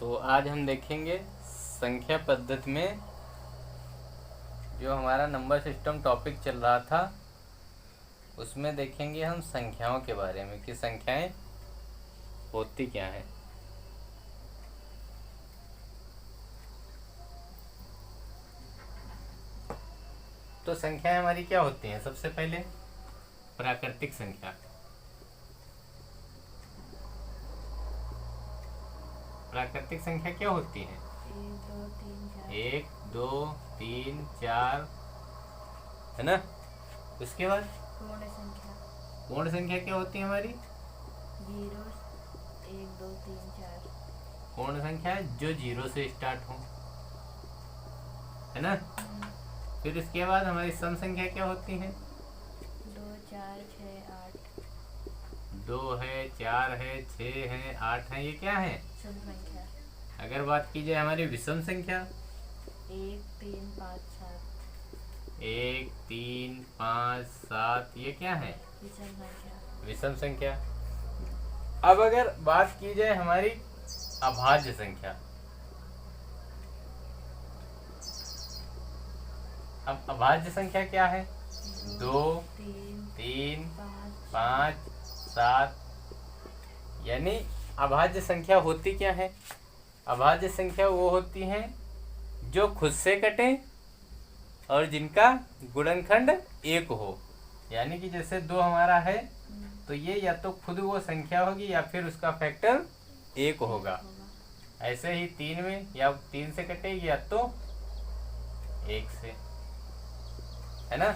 तो आज हम देखेंगे संख्या पद्धति में जो हमारा नंबर सिस्टम टॉपिक चल रहा था उसमें देखेंगे हम संख्याओं के बारे में कि संख्याएं होती क्या हैं। तो संख्याएं हमारी क्या होती हैं? सबसे पहले प्राकृतिक संख्या। प्राकृतिक संख्या क्या होती है? 1 2 3 4 है ना। उसके बाद पूर्ण संख्या। पूर्ण संख्या क्या होती है हमारी? 0 1 2 3 4। पूर्ण संख्या जो 0 से स्टार्ट हो, है ना। फिर इसके बाद हमारी सम संख्या क्या होती है? 2 4 6 8। 2 है, 4 है, 6 है, 8 है, ये क्या है? सम संख्या। अगर बात की जाए हमारी विषम संख्या, 1 3 5 7। 1 3 5 7, ये क्या है? विषम संख्या। विषम संख्या। अब अगर बात की जाए हमारी अभाज्य संख्या, अब अभाज्य संख्या क्या है? 2 3 5 7। यानी अभाज्य संख्या होती क्या है? अभाज्य संख्या वो होती हैं जो खुद से कटे और जिनका गुणनखंड 1 हो। यानी कि जैसे 2 हमारा है तो ये या तो खुद वो संख्या होगी या फिर उसका फैक्टर 1 होगा। ऐसे ही 3 में या 3 से कटेगी या तो 1 से, है ना।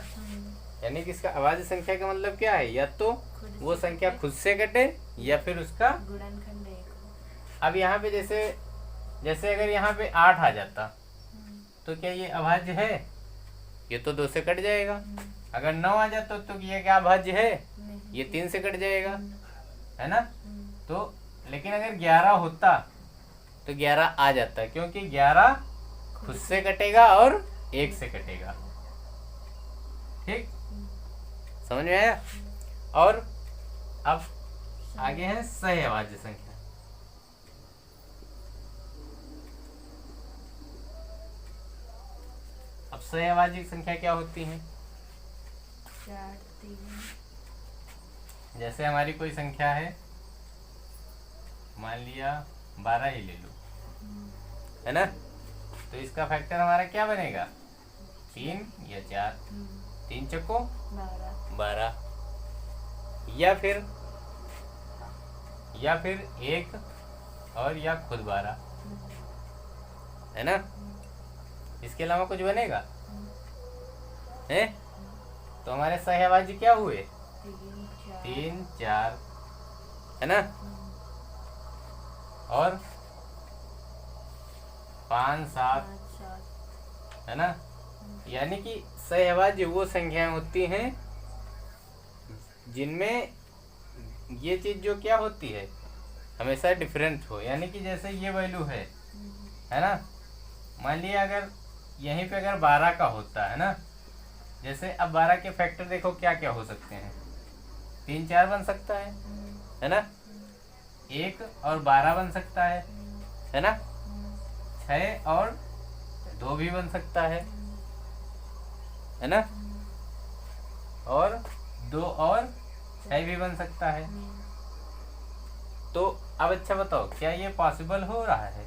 यानी कि इसका अभाज्य संख्या का मतलब क्या है? या तो वो संख्या खुद से कटे या फिर उसका गुणनखंड 1 हो। अब यहाँ पे जैसे अगर यहाँ पे 8 आ जाता तो क्या ये अभाज्य है? ये तो 2 से कट जाएगा। अगर 9 आ जाता तो ये क्या अभाज्य है? ये 3 से कट जाएगा, है ना। तो लेकिन अगर 11 होता तो 11 आ जाता क्योंकि 11 खुद से कटेगा और 1 से कटेगा। ठीक, समझ में आया। और अब आगे है सहअभाज्य संख्या। अब सहअभाज्य संख्या क्या होती है? 4 3। जैसे हमारी कोई संख्या है, मान लिया 12 ही ले लो, है ना। तो इसका फैक्टर हमारा क्या बनेगा? 3 या 4। 3 चक्को 12। या फिर 1 और या खुद 12, है ना। इसके अलावा कुछ बनेगा है? तो हमारे सहअभाज्य क्या हुए? 3 4, है ना। और 5 7, है ना। यानी कि सहअभाज्य वो संख्याएं होती हैं जिनमें ये चीज जो क्या होती है हमेशा डिफरेंट हो। यानी कि जैसे ये वैल्यू है ना। मान लिया अगर यहीं पे अगर 12 का होता है ना, जैसे अब 12 के फैक्टर देखो क्या क्या हो सकते हैं। 3 4 बन सकता है ना। 1 और 12 बन सकता है ना। 6 और 2 भी बन सकता है ना। और 2 और 6 भी बन सकता है। तो अब अच्छा बताओ क्या ये पॉसिबल हो रहा है?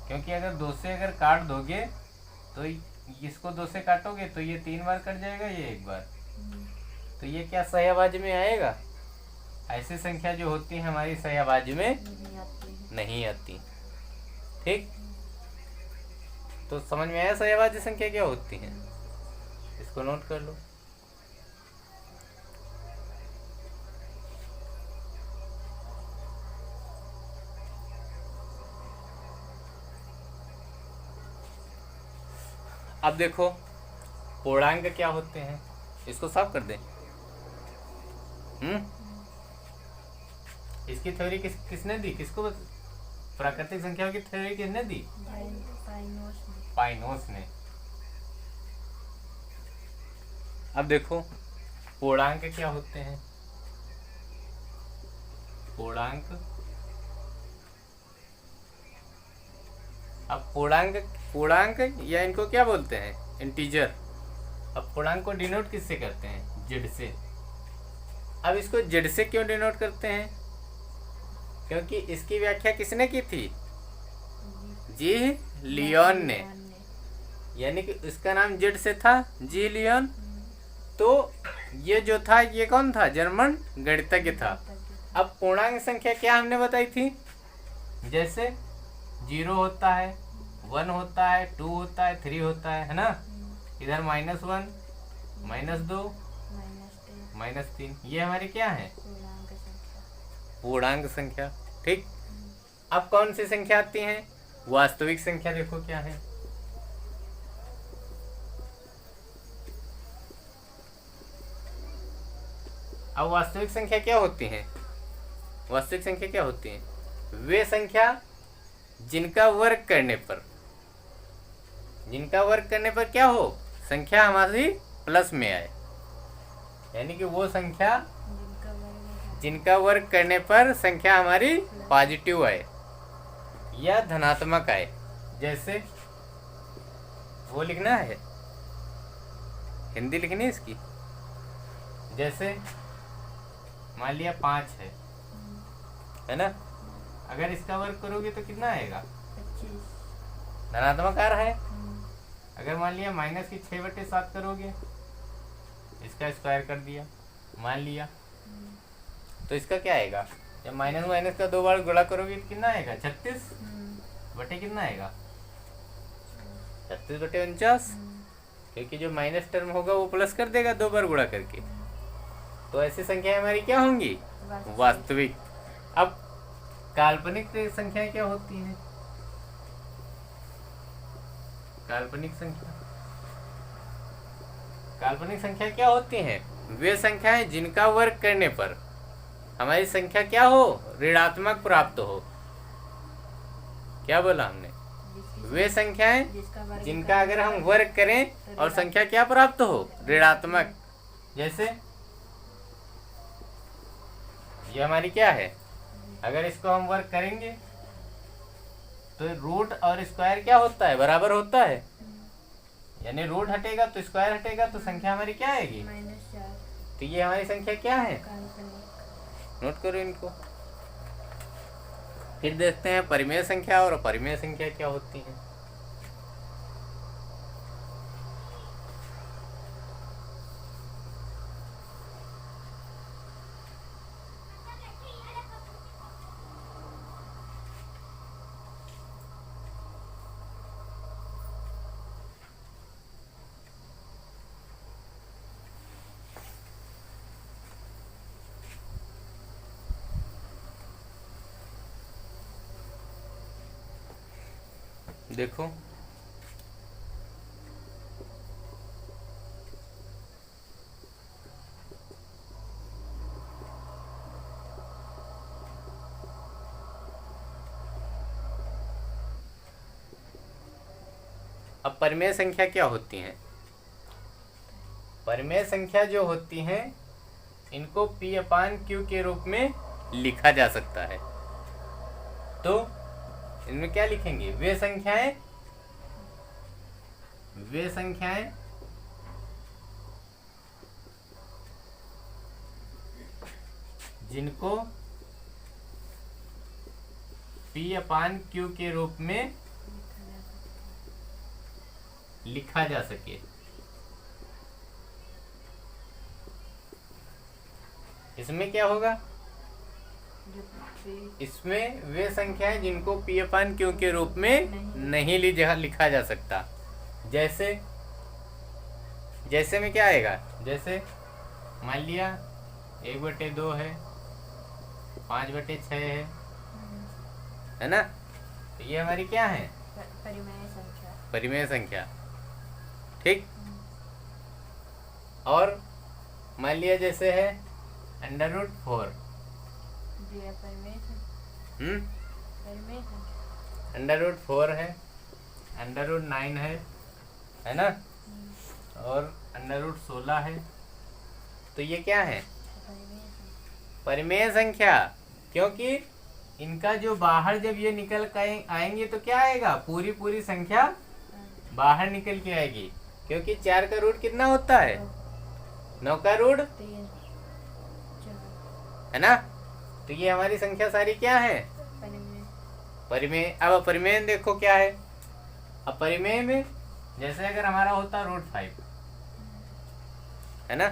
क्योंकि अगर 2 से अगर काट दोगे तो इसको 2 से काटोगे तो ये 3 बार कट जाएगा, ये 1 बार। तो ये क्या सहअभाज्य में आएगा? ऐसी संख्या जो होती है हमारी सहअभाज्य में नहीं आती। ठीक, तो समझ में आया सहअभाज्य संख्या क्या होती है? इसको नोट कर लो। अब देखो पूर्णांक क्या होते हैं, इसको साफ कर दें। इसकी थ्योरी किसने दी? किसको? प्राकृतिक संख्याओं की थ्योरी किसने दी? पाइनोस ने। अब देखो पूर्णांक क्या होते हैं। पूर्णांक अब पूर्णांक पूर्णांक या इनको क्या बोलते हैं, इंटीजर। अब पूर्णांक को डिनोट किससे करते हैं, जेड से। अब इसको जेड से क्यों डिनोट करते हैं, क्योंकि इसकी व्याख्या किसने की थी, जी लियोन ने, यानी कि इसका नाम जेड से था, जी लियोन। तो ये जो था ये कौन था, जर्मन गणितज्ञ था। अब पूर्णांक संख्या क्या हमने बताई थी, जैसे 0 होता है, 1 होता है, 2 होता है, 3 होता है ना। इधर -1, -2, -3, ये हमारी क्या है, पूर्णांक संख्या। ठीक। अब कौन सी संख्या आती है, वास्तविक संख्या। देखो क्या है, अब वास्तविक संख्या क्या होती है, वास्तविक संख्या क्या होती है, वे संख्या जिनका वर्ग करने पर, जिनका वर्ग करने पर क्या हो, संख्या हमारी प्लस में आए, यानी कि वो संख्या जिनका वर्ग करने पर संख्या हमारी पॉजिटिव आए या धनात्मक आए। जैसे वो लिखना है, हिंदी लिखनी है इसकी। जैसे मान लिया 5 है ना, अगर इसका वर्ग करोगे तो कितना आएगा, धनात्मक आ रहा है। अगर मान लिया -6/7 करोगे, इसका स्क्वायर कर दिया मान लिया, तो इसका क्या आएगा, जब माइनस माइनस का 2 बार गुणा करोगे तो कितना आएगा, 36 बटे कितना आएगा, 36/49, क्योंकि जो माइनस टर्म होगा वो प्लस कर देगा 2 बार गुणा करके। तो ऐसी संख्याएं हमारी क्या होंगी, वास्तविक। अब काल्पनिक संख्याएं क्या होती हैं, काल्पनिक संख्या, काल्पनिक संख्या क्या होती हैं, वे संख्याएं जिनका वर्ग करने पर हमारी संख्या क्या हो, ऋणात्मक प्राप्त हो। क्या बोला हमने, वे संख्याएं जिनका अगर हम वर्ग करें और संख्या क्या प्राप्त हो, ऋणात्मक। जैसे ये हमारी क्या है, अगर इसको हम वर्ग करेंगे तो रूट और स्क्वायर क्या होता है, बराबर होता है, यानी रूट हटेगा तो स्क्वायर हटेगा, तो संख्या हमारी क्या आएगी, तो ये हमारी संख्या क्या है, नोट करो इनको। फिर देखते हैं परिमेय संख्या और अपरिमेय संख्या क्या होती है। देखो अब परिमेय संख्या क्या होती हैं, परिमेय संख्या जो होती हैं इनको P/Q के रूप में लिखा जा सकता है। तो इनमें क्या लिखेंगे, वे संख्याएं जिनको P/Q के रूप में लिखा जा सके। इसमें क्या होगा, इसमें वे संख्याएं जिनको P/Q के रूप में नहीं लिखा जा सकता। जैसे में क्या आएगा, जैसे मान लिया 1/2 है, 5/6 है ना, तो ये हमारी क्या है, परिमेय संख्या। ठीक। और मान लिया जैसे है √4, √4 है, √9 है ना, और √16 है, तो ये क्या है, परिमेय संख्या, क्योंकि इनका जो बाहर जब ये निकल के आएंगे तो क्या आएगा, पूरी पूरी संख्या बाहर निकल के आएगी, क्योंकि 4 का रूट कितना होता है, 9 का रूट 3 4 है ना। तो ये हमारी संख्या सारी क्या है, परिमेय। परिमेय। अब अपरिमेय में देखो क्या है, अपरिमेय में जैसे अगर हमारा होता √5 है ना,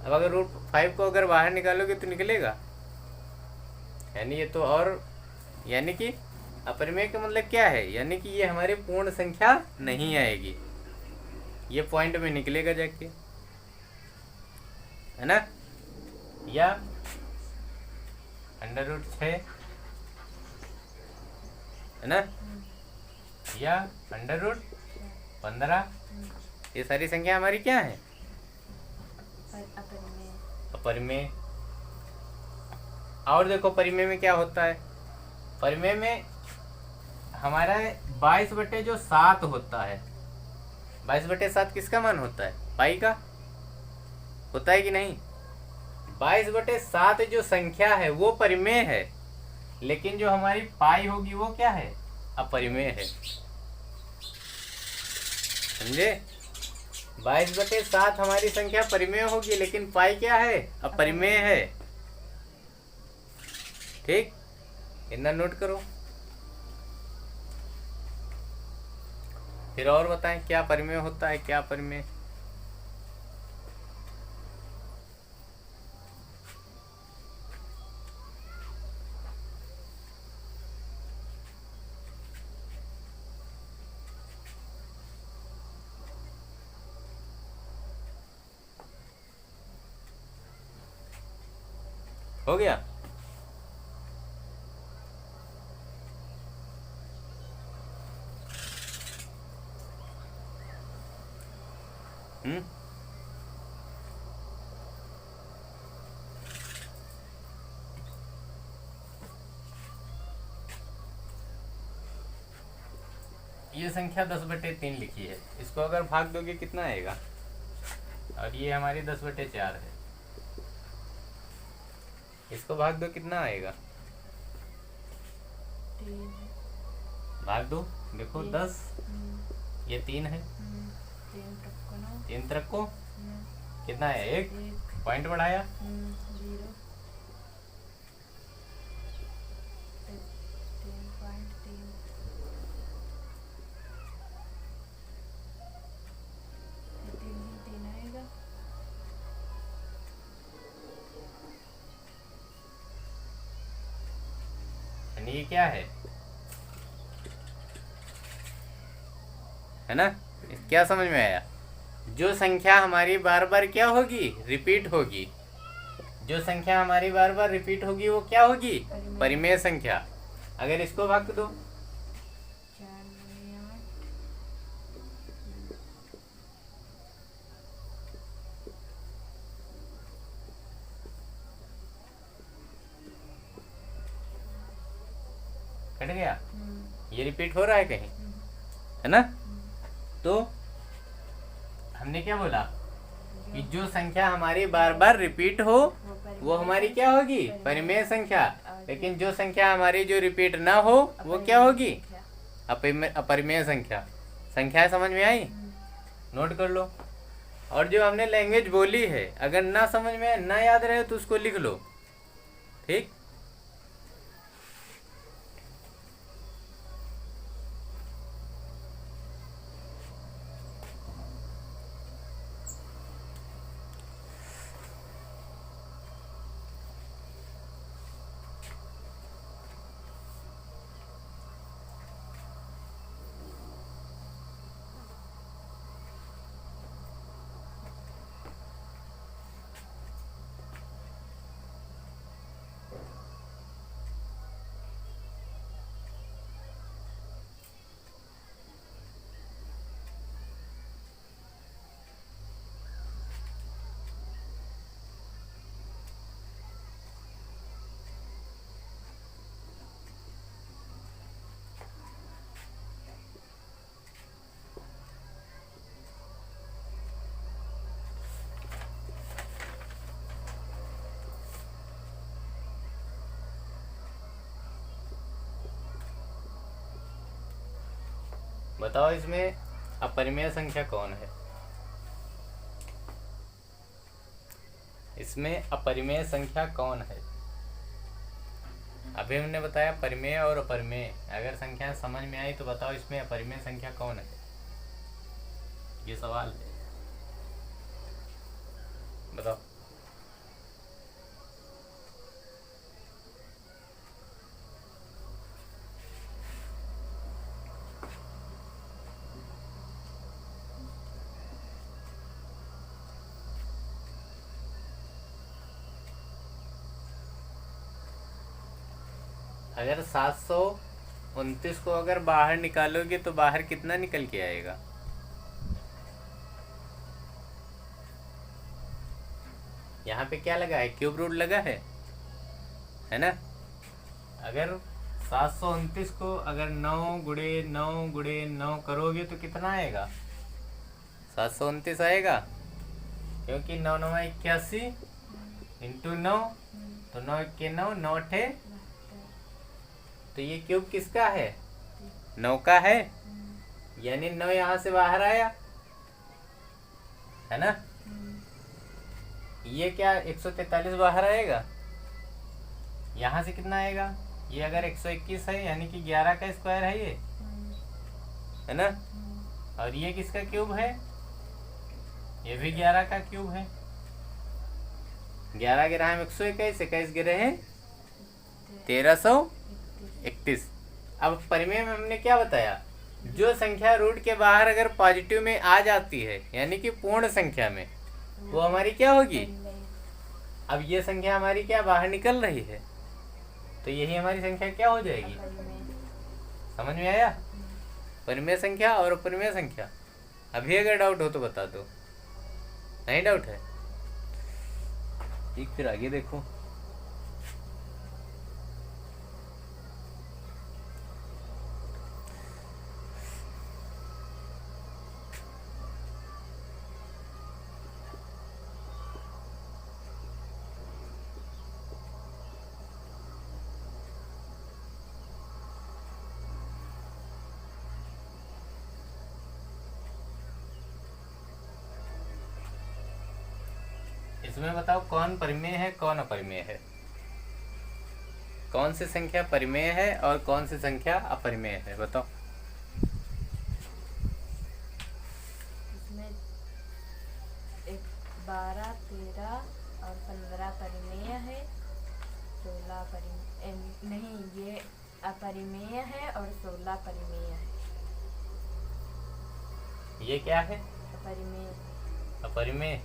अब अगर √5 को अगर बाहर निकालोगे तो निकलेगा, यानी ये तो, और यानी कि अपरिमेय का मतलब क्या है, यानी कि ये हमारी पूर्ण संख्या नहीं आएगी, ये पॉइंट में निकलेगा जाके, है ना। या √6 है ना, या √15, ये सारी संख्या हमारी क्या है, अपरिमेय। अपरिमेय। और देखो परिमेय में क्या होता है, परिमेय में हमारा 22/7 होता है। 22/7 किसका मान होता है, पाई का होता है कि नहीं। 22/7 जो संख्या है वो परिमेय है, लेकिन जो हमारी पाई होगी वो क्या है, अपरिमेय है, समझे। 22/7 हमारी संख्या परिमेय होगी, लेकिन पाई क्या है, अपरिमेय है। ठीक, इतना नोट करो। फिर और बताएं क्या परिमेय होता है, क्या परिमेय। हो गया। हम्म, ये संख्या 10/3 लिखी है, इसको अगर भाग दोगे कितना आएगा, और ये हमारी 10/4 है, इसको भाग दो कितना आएगा, 3 भाग दो, देखो 10, ये 3 है, 3 टक्को 9 3 तरफ को कितना है, 1 पॉइंट बढ़ाया, 0 3.3 3 आएगा। यानी ये क्या है ना। क्या समझ में आया, जो संख्या हमारी बार बार क्या होगी, रिपीट होगी, जो संख्या हमारी बार बार रिपीट होगी वो क्या होगी, परिमेय संख्या। अगर इसको भाग दो, 4 दूनी 8 कट गया, ये रिपीट हो रहा है कहीं, है ना। तो हमने क्या बोला कि जो संख्या हमारी बार बार रिपीट हो वो हमारी क्या होगी, परिमेय संख्या, लेकिन जो संख्या हमारी जो रिपीट ना हो वो क्या होगी, अपरिमेय संख्या। संख्या समझ में आई, नोट कर लो। और जो हमने लैंग्वेज बोली है, अगर ना समझ में ना याद रहे तो उसको लिख लो, ठीक। बताओ इसमें अपरिमेय संख्या कौन है? इसमें अपरिमेय संख्या कौन है? अभी हमने बताया परिमेय और अपरिमेय। अगर संख्या समझ में आई तो बताओ इसमें अपरिमेय संख्या कौन है? ये सवाल है, बताओ। अगर 729 को अगर बाहर निकालोगे तो बाहर कितना निकल के आएगा? यहाँ पे क्या लगा है? क्यूब रूट लगा है ना? अगर 729 को अगर 9 करोगे तो कितना आएगा? 729 आएगा, क्योंकि 9 9 81 इंटू 9, तो 9 के 9 9 थे, तो ये क्यूब किसका है? 9 का है, यानी 9 यहाँ से बाहर आया, है ना? ये क्या 143 बाहर आएगा? यहाँ से कितना आएगा? ये अगर 121 है यानी कि 11 का स्क्वायर है ये, है ना? और ये किसका क्यूब है? ये भी 11 का क्यूब है। 11 गिरा हम 121, 21 गिरे हैं 1331। अब परिमेय में हमने क्या बताया? जो संख्या रूट के बाहर अगर पॉजिटिव में आ जाती है यानी कि पूर्ण संख्या में, वो हमारी क्या होगी? अब ये संख्या हमारी क्या बाहर निकल रही है, तो यही हमारी संख्या क्या हो जाएगी? समझ में आया? परिमेय संख्या और अपरिमेय संख्या। अभी अगर डाउट हो तो बता दो। नहीं डाउट है? ठीक, फिर आगे देखो। इसमें बताओ कौन परिमेय है कौन अपरिमेय है? कौन सी संख्या परिमेय है और कौन सी संख्या अपरिमेय है? बताओ। इसमें 12, 13 और 15 परिमेय है, 16 नहीं, ये अपरिमेय है और 16 परिमेय है। ये क्या है? अपरिमेय। अपरिमेय।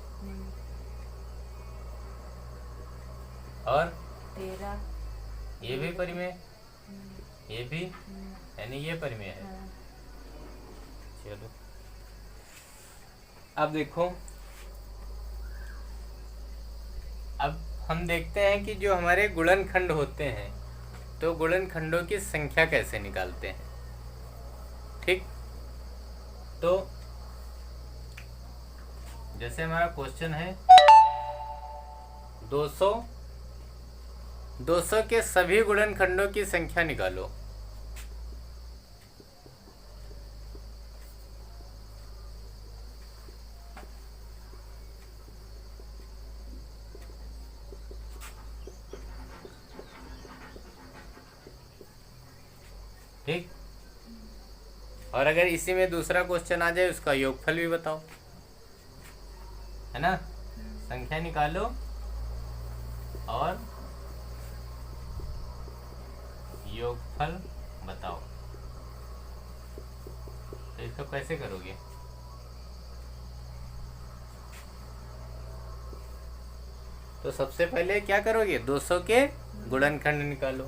और 13 ये भी परिमेय, ये भी, यानी ये परिमेय है। हाँ। चलो अब देखो, अब हम देखते हैं कि जो हमारे गुणनखंड होते हैं तो गुणनखंडों की संख्या कैसे निकालते हैं। ठीक, तो जैसे हमारा क्वेश्चन है 200 के सभी गुणनखंडों की संख्या निकालो। ठीक, और अगर इसी में दूसरा क्वेश्चन आ जाए उसका योगफल भी बताओ, है ना? संख्या निकालो और योगफल बताओ। तो इसको कैसे करोगे? तो सबसे पहले क्या करोगे? 200 के गुणनखंड निकालो।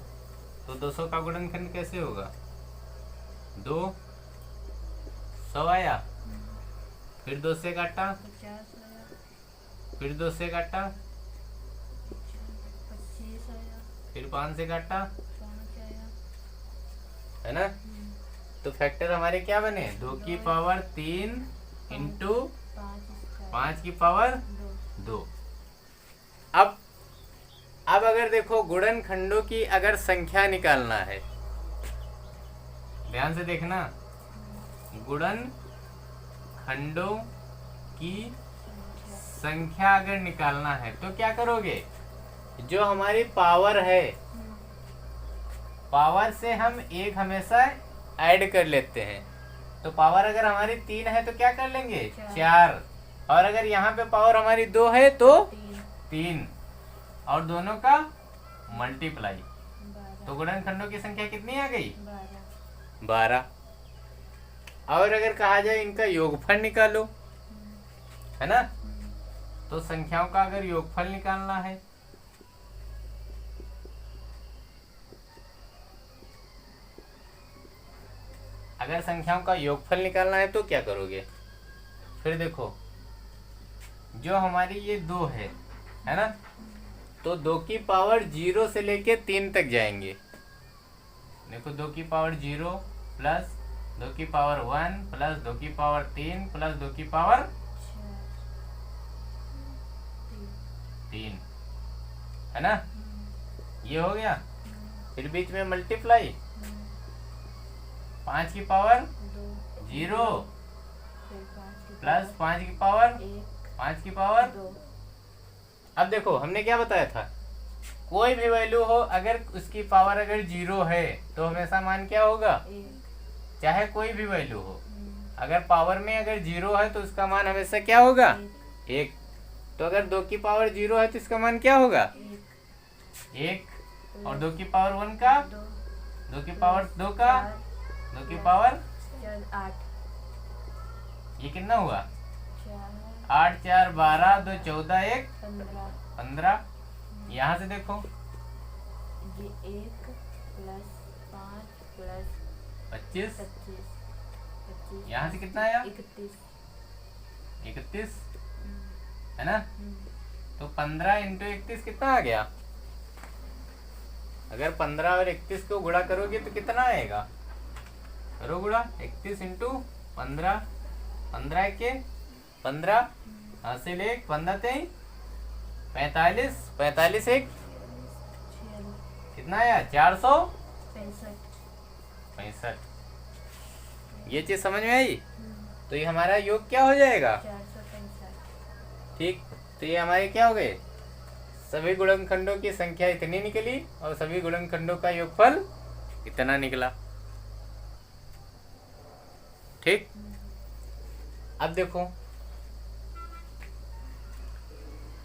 तो 200 का गुणनखंड कैसे होगा? 2 100 आया, फिर 2 से काटा, 50 आया, फिर 2 से काटा, 25 आया, फिर 5 से काटा, 5 आया, है ना? तो फैक्टर हमारे क्या बने? 2 की पावर 3 इंटू 5 की पावर 2। अब अगर देखो गुणनखंडों की अगर संख्या निकालना है, ध्यान से देखना, गुणनखंडों की संख्या अगर निकालना है तो क्या करोगे, जो हमारी पावर है, पावर से हम एक हमेशा ऐड कर लेते हैं। तो पावर अगर हमारी 3 है तो क्या कर लेंगे, 4। और अगर यहाँ पे पावर हमारी 2 है तो 3, और दोनों का मल्टीप्लाई। तो गुणनखंडों की संख्या कितनी आ गई, 12। और अगर कहा जाए इनका योगफल निकालो, है ना, तो संख्याओं का अगर योगफल निकालना है तो क्या करोगे, फिर देखो जो हमारी ये 2 है ना, तो 2 की पावर 0 से लेके 3 तक जाएंगे। देखो 2 की पावर 0 प्लस 2 की पावर 1 प्लस 2 की पावर 3 प्लस 2 की पावर 3, है ना, ये हो गया। फिर बीच में मल्टीप्लाई, 5 की पावर 0 प्लस 5 की पावर 5 की पावर 2। अब देखो हमने क्या बताया था, कोई भी वैल्यू हो अगर उसकी पावर अगर 0 है तो हमेशा मान क्या होगा, चाहे कोई भी वैल्यू हो, अगर पावर में अगर 0 है तो उसका मान हमेशा क्या होगा, 1। तो अगर 2 की पावर 0 है तो इसका मान क्या होगा, 1। और 2 की पावर 1 का, 2 की पावर 2 का, 2 की पावर 8, ये कितना हुआ, 8 4 12 2 14 1 15। यहाँ से देखो ये 1 प्लस 5 प्लस 25, 25, यहाँ से कितना आया, 31, है ना। तो 15 इंटू 31 कितना आ गया, अगर 15 और 31 को गुणा करोगे तो कितना आएगा, करो गुणा, 31 इंटू 15, 15 के 15, हासिल 1, 15 3 45, 45 1 कितना आया, 465। ये चीज समझ में आई। तो ये हमारा योग क्या हो जाएगा, 465। ठीक। तो ये हमारे क्या हो गए, सभी गुणनखंडों की संख्या इतनी निकली और सभी गुणनखंडों का योगफल इतना निकला, ठीक। अब देखो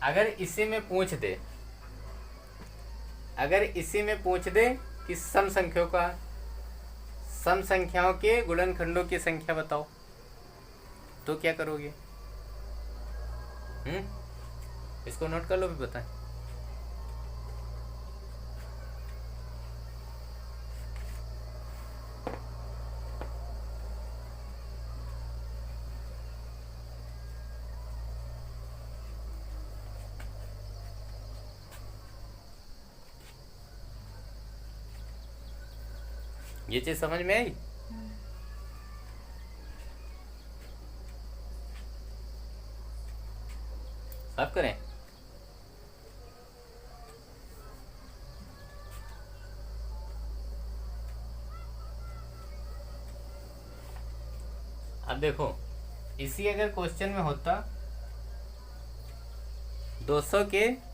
अगर इसी में पूछ दे, कि सम संख्याओं के गुणनखंडों की संख्या बताओ, तो क्या करोगे, इसको नोट कर लो भी बताएं। ये चीज समझ में आई। सब करें, अब देखो इसी अगर क्वेश्चन में होता 200 के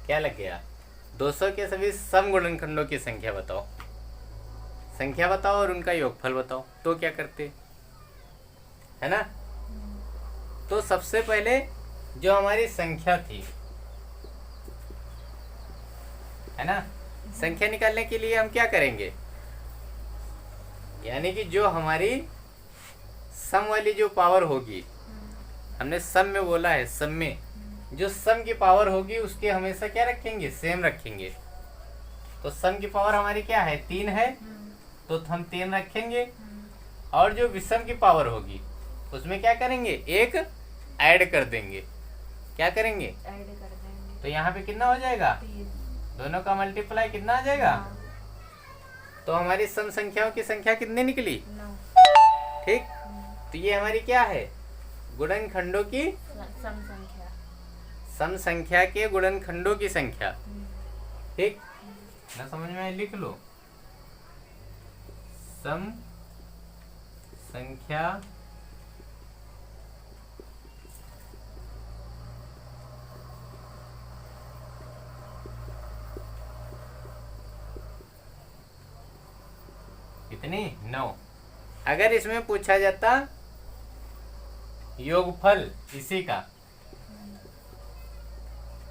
क्या लग गया, 200 के सभी सम गुणनखंडों की संख्या बताओ और उनका योगफल बताओ, तो क्या करते, है ना। तो सबसे पहले जो हमारी संख्या थी, है ना, संख्या निकालने के लिए हम क्या करेंगे, यानी कि जो हमारी सम वाली जो पावर होगी, हमने सम में बोला है, सम में जो सम की पावर होगी उसके हमेशा क्या रखेंगे, सेम रखेंगे। तो सम की पावर हमारी क्या है, 3 है, तो हम 3 रखेंगे। और जो विषम की पावर होगी उसमें क्या करेंगे, 1 ऐड कर देंगे। क्या करेंगे, ऐड कर देंगे। तो यहाँ पे कितना हो जाएगा, 3, दोनों का मल्टीप्लाई कितना आ जाएगा। तो हमारी सम संख्याओं की संख्या कितनी निकली, 9। ठीक। तो ये हमारी क्या है, गुणनखंडों की सम संख्या, सम संख्या के गुणनखंडों की संख्या। ठीक ना, समझ में आए? लिख लो, सम संख्या कितनी? 9। अगर इसमें पूछा जाता योगफल इसी का,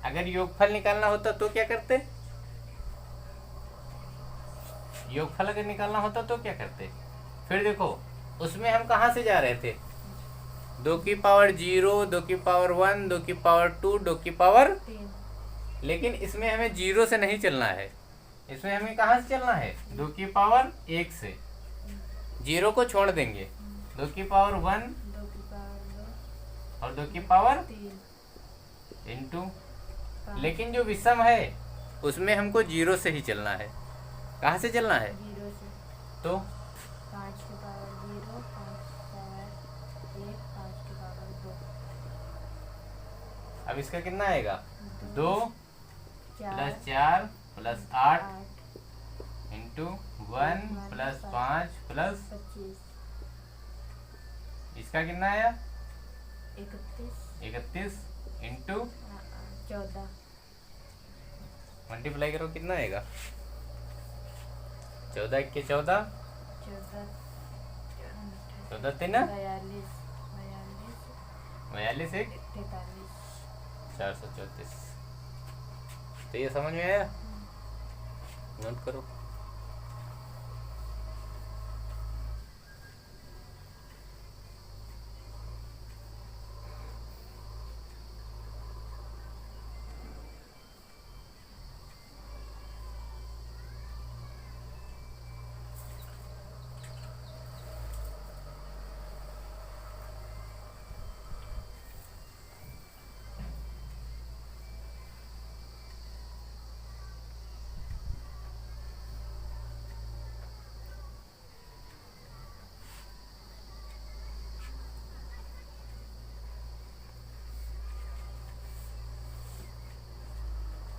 अगर योगफल निकालना होता तो क्या करते? योगफल अगर निकालना होता तो क्या करते? फिर देखो, उसमें हम कहाँ से जा रहे थे? 2 की पावर 0, 2 की पावर 1, 2 की पावर 2, 2 की पावर 3। लेकिन इसमें हमें 0 से नहीं चलना है, इसमें हमें कहाँ से चलना है? 2 की पावर 1 से। 0 को छोड़ देंगे, 2 की पावर 1 2 की पावर 2 और 2 की पावर 3 इंटू। 5 लेकिन जो विषम है उसमें हमको 0 से ही चलना है। कहाँ से चलना है? 0 से। तो 5 की पावर 0, 5 पावर 1, 5 की पावर 2। अब इसका कितना आएगा? 2 plus 4 4 plus 8 8 into 1 plus 5 plus 25 इसका कितना आया? 31 31 इंटू 14 मल्टीप्लाई करो, कितना आएगा? 14 के 14 14 14 3 42 42 एक 43। 434। तो ये समझ में आया? नोट करो।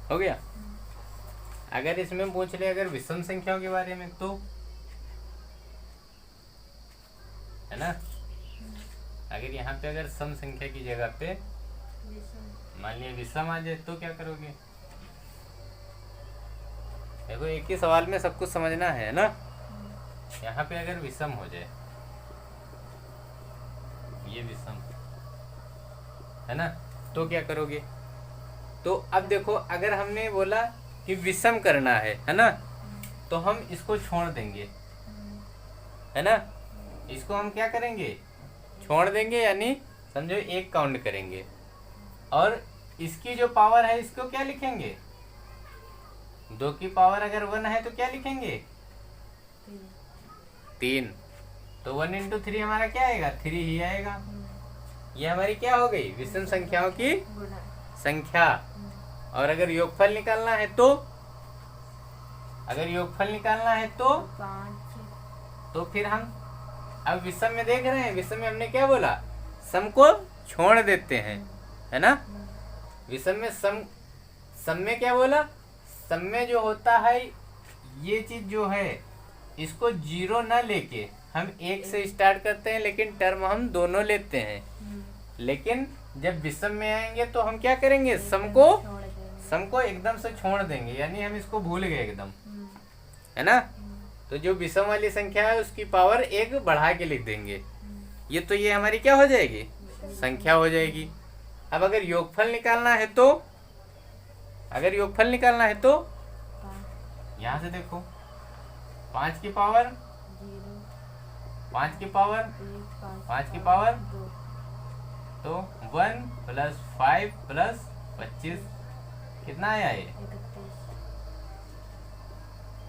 हो गया? अगर इसमें पूछ ले अगर विषम संख्याओं के बारे में तो, है ना, अगर यहाँ पे अगर सम संख्या की जगह पे मान लिया विषम आ जाए तो क्या करोगे? देखो, एक ही सवाल में सब कुछ समझना है ना। यहाँ पे अगर विषम हो जाए, ये विषम है ना, तो क्या करोगे? तो अब देखो, अगर हमने बोला कि विषम करना है ना, तो हम इसको छोड़ देंगे, है ना। इसको हम क्या करेंगे? छोड़ देंगे, यानी समझो 1 काउंट करेंगे, और इसकी जो पावर है इसको क्या लिखेंगे? 2 की पावर अगर 1 है तो क्या लिखेंगे? 3। तो 1 इंटू 3 हमारा क्या आएगा? 3 ही आएगा। ये हमारी क्या हो गई? विषम संख्याओं की संख्या। और अगर योगफल निकालना है तो, अगर योगफल निकालना है तो 5 तो फिर हम अब विषम में देख रहे हैं, विषम में हमने क्या बोला? सम को छोड़ देते हैं, है ना। विषम में सम में क्या बोला? सम में जो होता है ये चीज जो है, इसको 0 ना लेके हम 1 से स्टार्ट करते हैं, लेकिन टर्म हम दोनों लेते हैं। लेकिन जब विषम में आएंगे तो हम क्या करेंगे? सम को एकदम से छोड़ देंगे, यानी हम इसको भूल गए एकदम, है ना। तो जो विषम वाली संख्या है उसकी पावर 1 बढ़ा के लिख देंगे। ये तो ये हमारी क्या हो जाएगी? संख्या हो जाएगी। अब अगर योगफल निकालना है तो, अगर योगफल निकालना है तो यहाँ से देखो, 5 की पावर 5 की पावर 5 की पावर 2 तो 1 प्लस 5 प्लस 25 कितना आया ये? 31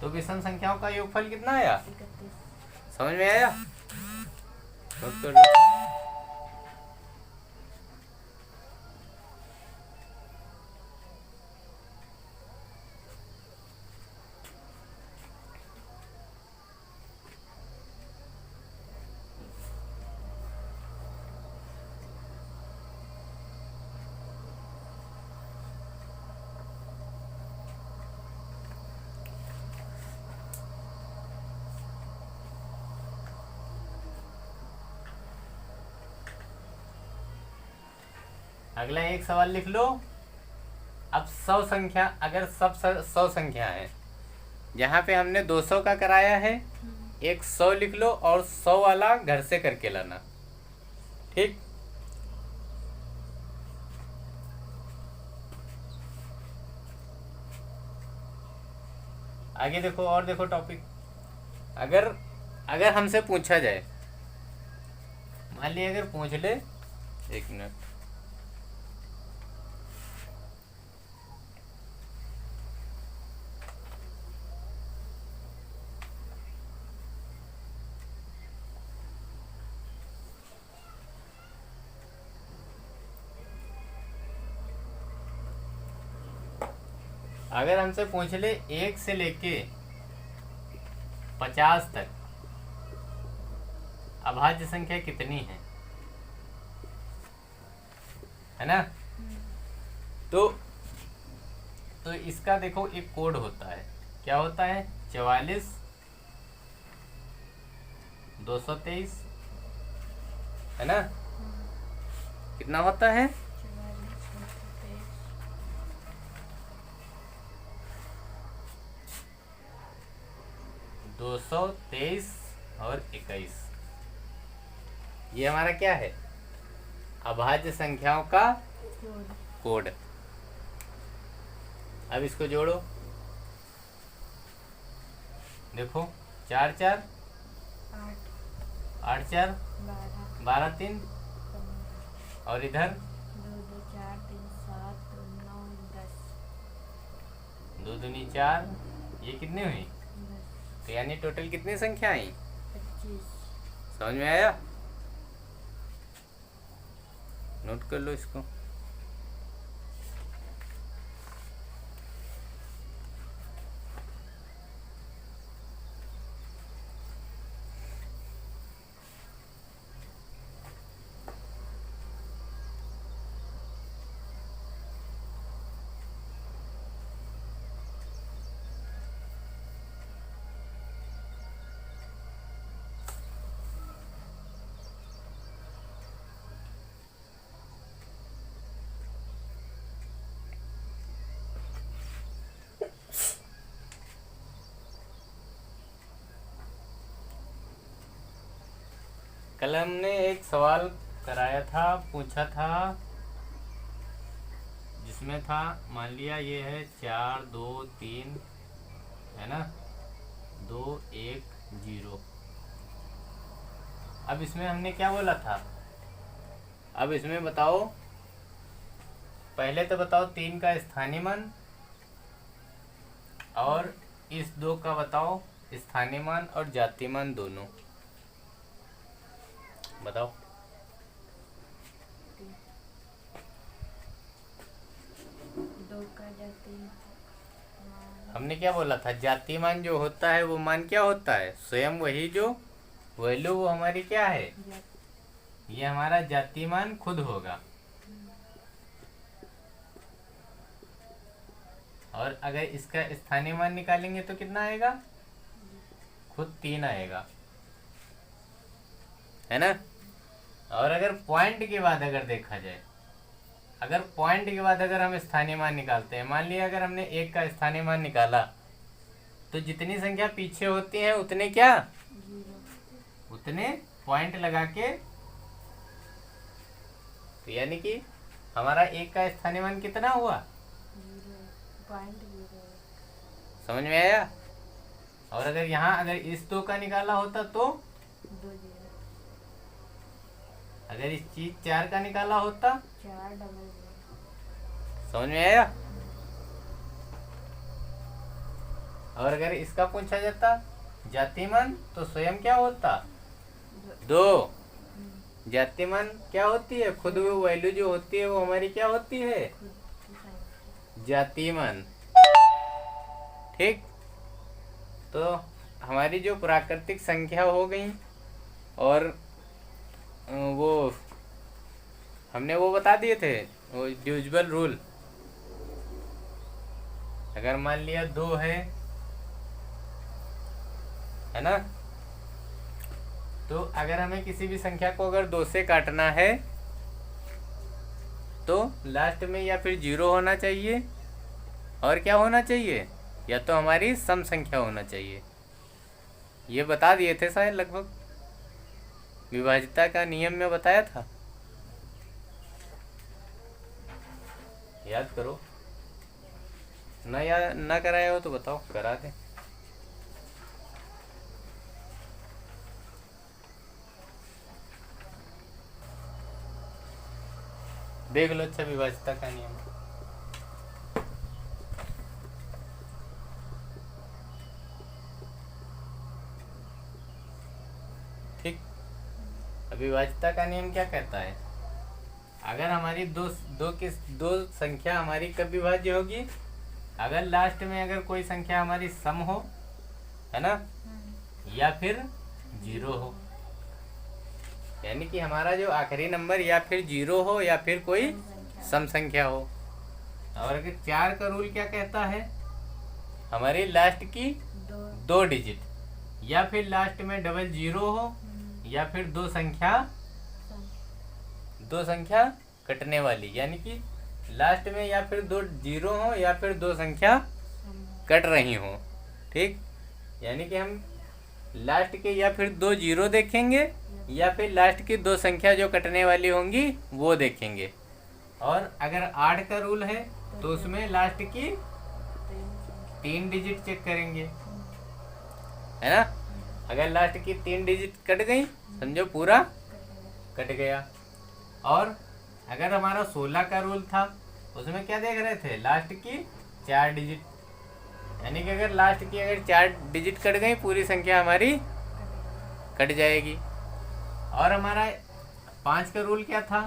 तो विषम संख्याओं का योगफल कितना आया? 31। समझ में आया? नोट कर लो। अगला एक सवाल लिख लो। अब 100 संख्या, अगर सब 100 संख्या है, जहाँ पे हमने 200 का कराया है, एक 100 लिख लो और 100 वाला घर से करके लाना। ठीक। आगे देखो और देखो टॉपिक। अगर अगर हमसे पूछा जाए, मान लिया अगर पूछ ले, एक मिनट, अगर हमसे पूछ ले 1 से लेके 50 तक अभाज्य संख्या कितनी है ना? तो इसका देखो एक कोड होता है। क्या होता है? 44 223, है ना? कितना होता है? 223 और 21। ये हमारा क्या है? अभाज्य संख्याओं का कोड। अब इसको जोड़ो, देखो 4 4 8 4 12 3, और इधर 2 2 4 3 7 9 10, 2 दूनी 4, ये कितनी हुई? तो यानी टोटल कितनी संख्या आई? 25। समझ में आया? नोट कर लो इसको। कल हमने एक सवाल कराया था, पूछा था, जिसमें था, मान लिया ये है 4 2 3, है ना, 2 1 0। अब इसमें हमने क्या बोला था? अब इसमें बताओ, पहले तो बताओ 3 का स्थानीय मान, और इस 2 का बताओ स्थानीय मान और जातीय मान दोनों। बताओ। दो का जातीय हमने क्या बोला था? जातीय मान जो होता है वो मान क्या होता है? स्वयं वही जो वैल्यू, वो हमारी क्या है? ये हमारा जातीय मान खुद होगा। और अगर इसका स्थानीय मान निकालेंगे तो कितना आएगा? खुद 3 आएगा, है ना? और अगर पॉइंट के बाद अगर देखा जाए, अगर पॉइंट के बाद अगर हम स्थानीय मान निकालते हैं, मान लिया अगर हमने 1 का स्थानीय मान निकाला, तो जितनी संख्या पीछे होती है उतने क्या? उतने पॉइंट लगा के, तो यानी कि हमारा 1 का स्थानीय मान कितना हुआ? समझ में आया? और अगर यहाँ अगर इस 2 का निकाला होता तो, अगर इस चीज 4 का निकाला होता, 4 डबल 0। समझ में आया? और अगर इसका पूछा जाता जातीय मान, तो स्वयं क्या होता? 2। जातीय मान क्या होती है? खुद वो वैल्यू जो होती है वो हमारी क्या होती है? जातीय मान। ठीक। तो हमारी जो प्राकृतिक संख्या हो गई, और वो हमने वो बता दिए थे, वो डिविजिबल रूल। अगर मान लिया 2 है ना, तो अगर हमें किसी भी संख्या को अगर 2 से काटना है, तो लास्ट में या फिर 0 होना चाहिए और क्या होना चाहिए, या तो हमारी सम संख्या होना चाहिए। ये बता दिए थे शायद लगभग, विभाज्यता का नियम में बताया था, याद करो। ना याद ना कराया हो तो बताओ, करा दे। देख लो अच्छा विभाज्यता का नियम। ठीक, विभाज्यता का नियम क्या कहता है, अगर हमारी दो संख्या हमारी कब विभाज्य होगी, अगर लास्ट में अगर कोई संख्या हमारी सम हो, है ना, या फिर 0 हो, यानी कि हमारा जो आखिरी नंबर या फिर 0 हो या फिर कोई सम संख्या हो। और अगर 4 का रूल क्या कहता है, हमारी लास्ट की 2 डिजिट, या फिर लास्ट में डबल 0 हो, या फिर दो संख्या कटने वाली, यानी कि लास्ट में या फिर 2 0 हो या फिर दो संख्या कट रही हो। ठीक, यानी कि हम लास्ट के या फिर 2 0 देखेंगे या फिर लास्ट की 2 संख्या जो कटने वाली होंगी वो देखेंगे। और अगर 8 का रूल है तो उसमें लास्ट की 3 डिजिट चेक करेंगे, है ना। अगर लास्ट की 3 डिजिट कट गई समझो पूरा कट गया। और अगर हमारा 16 का रूल था उसमें क्या देख रहे थे, लास्ट की 4 डिजिट, यानी कि अगर लास्ट की अगर 4 डिजिट कट गई पूरी संख्या हमारी कट जाएगी। और हमारा 5 का रूल क्या था,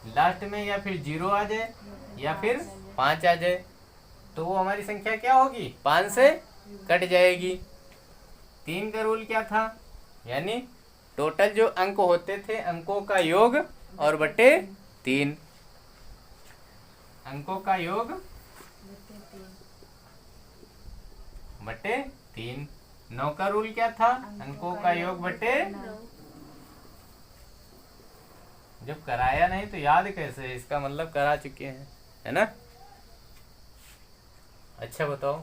लास्ट में या फिर 0 आ जाए या फिर 5 आ जाए तो वो हमारी संख्या क्या होगी, 5 से कट जाएगी। 3 का रूल क्या था, यानी टोटल जो अंक होते थे अंकों का योग और बटे 3, अंकों का योग बटे 3। 9 का रूल क्या था, अंकों का योग बटे, जब कराया नहीं तो याद कैसे, इसका मतलब करा चुके हैं, है ना। अच्छा बताओ,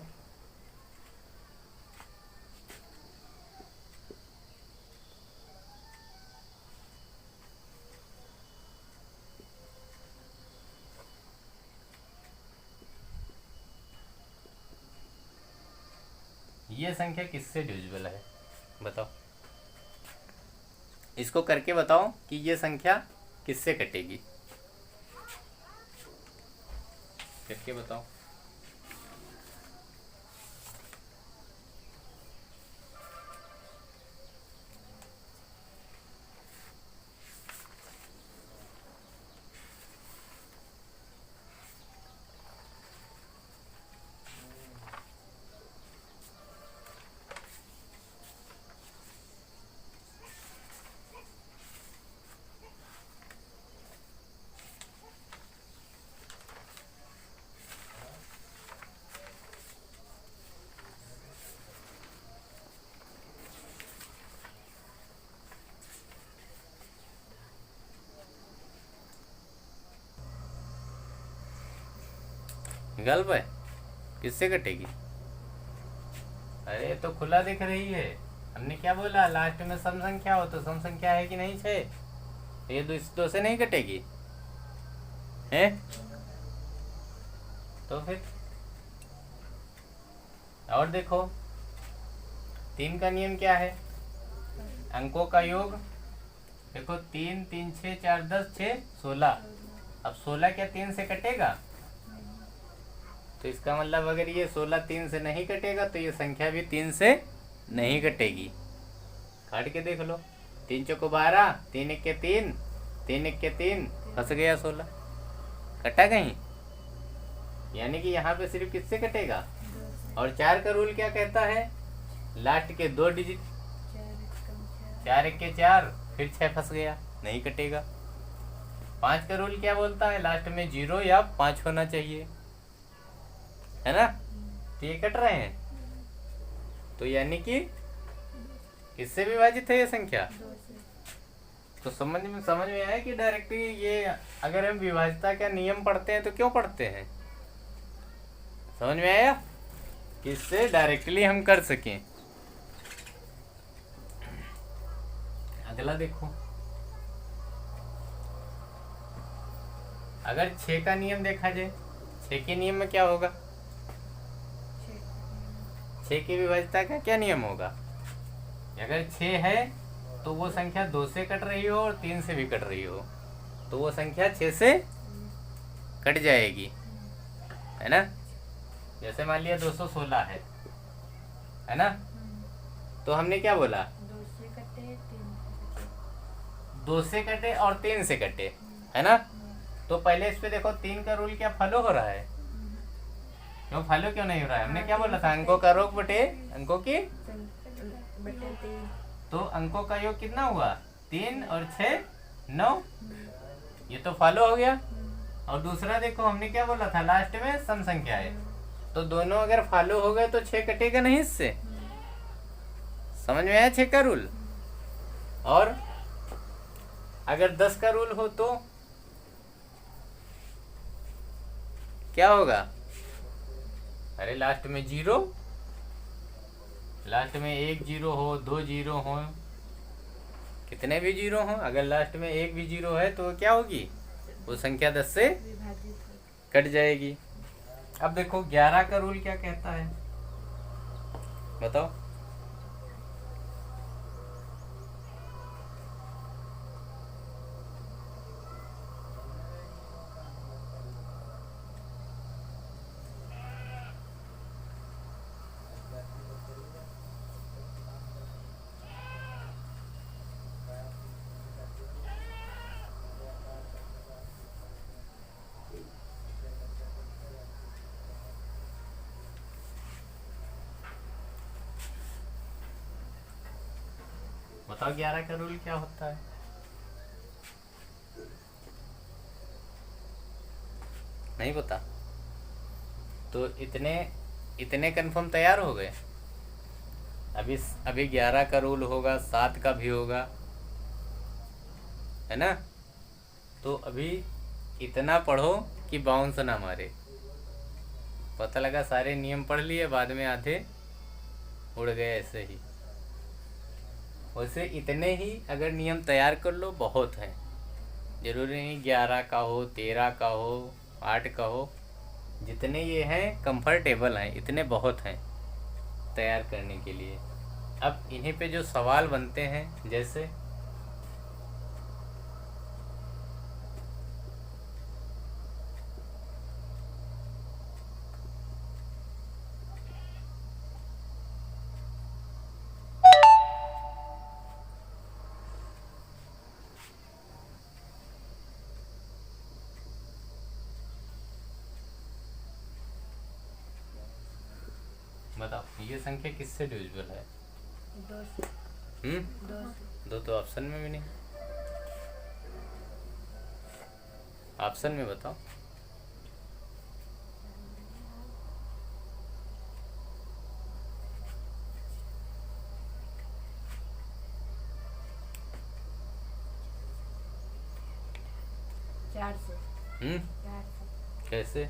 ये संख्या किससे डिविजिबल है, बताओ, इसको करके बताओ कि ये संख्या किससे कटेगी, करके बताओ। गल्प है, किससे कटेगी, अरे तो खुला दिख रही है। हमने क्या बोला, लास्ट में सम संख्या हो तो सम संख्या है कि नहीं, 6, तो ये 2 से नहीं कटेगी है। तो फिर और देखो 3 का नियम क्या है, अंकों का योग, देखो 3 3 6 4 10 6 16। अब 16 क्या 3 से कटेगा, तो इसका मतलब अगर ये 16 3 से नहीं कटेगा तो ये संख्या भी 3 से नहीं कटेगी। काट के देख लो, 3 चौको 12, 3 1 के 3, 3 1 के 3, फंस गया 16, कटा कहीं, यानी कि यहाँ पे सिर्फ किससे कटेगा। और 4 का रूल क्या कहता है, लास्ट के 2 डिजिट, 4 1 के 4, फिर 6 फंस गया, नहीं कटेगा। 5 का रूल क्या बोलता है, लास्ट में 0 या 5 होना चाहिए, है ना, तो ये कट रहे हैं, तो यानी कि किससे विभाजित है ये संख्या, तो समझ में आया कि डायरेक्टली ये अगर हम विभाज्यता का नियम पढ़ते हैं तो क्यों पढ़ते हैं? समझ में आया कि इससे डायरेक्टली हम कर सकें। अगला देखो, अगर 6 का नियम देखा जाए, 6 के नियम में क्या होगा? 6 की विभाज्यता का क्या नियम होगा? अगर 6 है तो वो संख्या 2 से कट रही हो और 3 से भी कट रही हो तो वो संख्या 6 से कट जाएगी, है ना? जैसे मान लिया 216 है ना? तो हमने क्या बोला? 2 से कटे और 3 से कटे, है ना? तो पहले इस पे देखो 3 का रूल क्या फॉलो हो रहा है? क्यों फॉलो क्यों नहीं हो रहा है? हमने क्या बोला था? अंकों का योग बटे अंकों की, तो अंकों का योग कितना हुआ? 3 और 6 9, ये तो फॉलो हो गया। और दूसरा देखो हमने क्या बोला था लास्ट में? सम संख्या है, तो दोनों अगर फॉलो हो गए तो 6 कटेगा नहीं इससे। समझ में आया 6 का रूल? और अगर 10 का रूल हो तो क्या होगा? अरे लास्ट में 0, लास्ट में 1 0 हो, 2 0 हो, कितने भी 0 हो, अगर लास्ट में 1 भी 0 है तो क्या होगी? वो संख्या 10 से कट जाएगी। अब देखो 11 का रूल क्या कहता है, बताओ। बताओ 11 का रूल क्या होता है? नहीं पता? तो इतने कंफर्म तैयार हो गए। अभी 11 का रूल होगा, 7 का भी होगा, है ना? तो अभी इतना पढ़ो कि बाउंस ना मारे। पता लगा सारे नियम पढ़ लिए, बाद में आधे उड़ गए ऐसे ही। वैसे इतने ही अगर नियम तैयार कर लो बहुत हैं, जरूरी नहीं 11 का हो, 13 का हो, 8 का हो, जितने ये हैं कंफर्टेबल हैं, इतने बहुत हैं तैयार करने के लिए। अब इन्हीं पे जो सवाल बनते हैं, जैसे बताओ ये संख्या किससे डिविजिबल है? 2 से। 2 तो ऑप्शन में भी नहीं। ऑप्शन में बताओ। चार से। 4 से। कैसे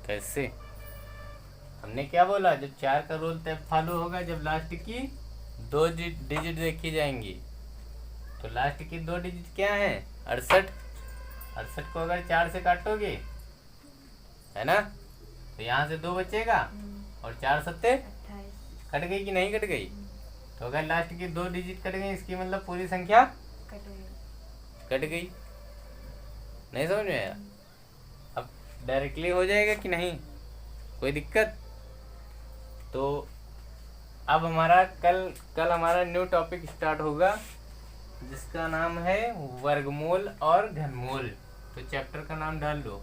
कैसे? हमने क्या बोला? जब 4 का रूल तब फॉलो होगा जब लास्ट की 2 डिजिट देखी जाएंगी। तो लास्ट की 2 डिजिट क्या है? 68। 68 को अगर 4 से काटोगे, है ना, तो यहाँ से 2 बचेगा और 4 सत्ते 28। कट गई कि नहीं कट गई? तो अगर लास्ट की 2 डिजिट कट गई, इसकी मतलब पूरी संख्या कट गई। नहीं समझ में आया? अब डायरेक्टली हो जाएगा कि नहीं, कोई दिक्कत? तो अब हमारा कल हमारा न्यू टॉपिक स्टार्ट होगा जिसका नाम है वर्गमूल और घनमूल। तो चैप्टर का नाम डाल दो,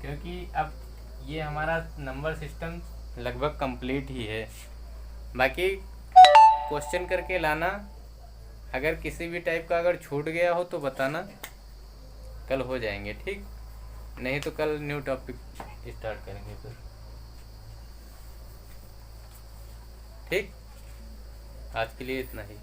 क्योंकि अब ये हमारा नंबर सिस्टम लगभग कंप्लीट ही है। बाकी क्वेश्चन करके लाना, अगर किसी भी टाइप का अगर छूट गया हो तो बताना, कल हो जाएंगे, ठीक? नहीं तो कल न्यू टॉपिक स्टार्ट करेंगे फिर, ठीक? आज के लिए इतना ही।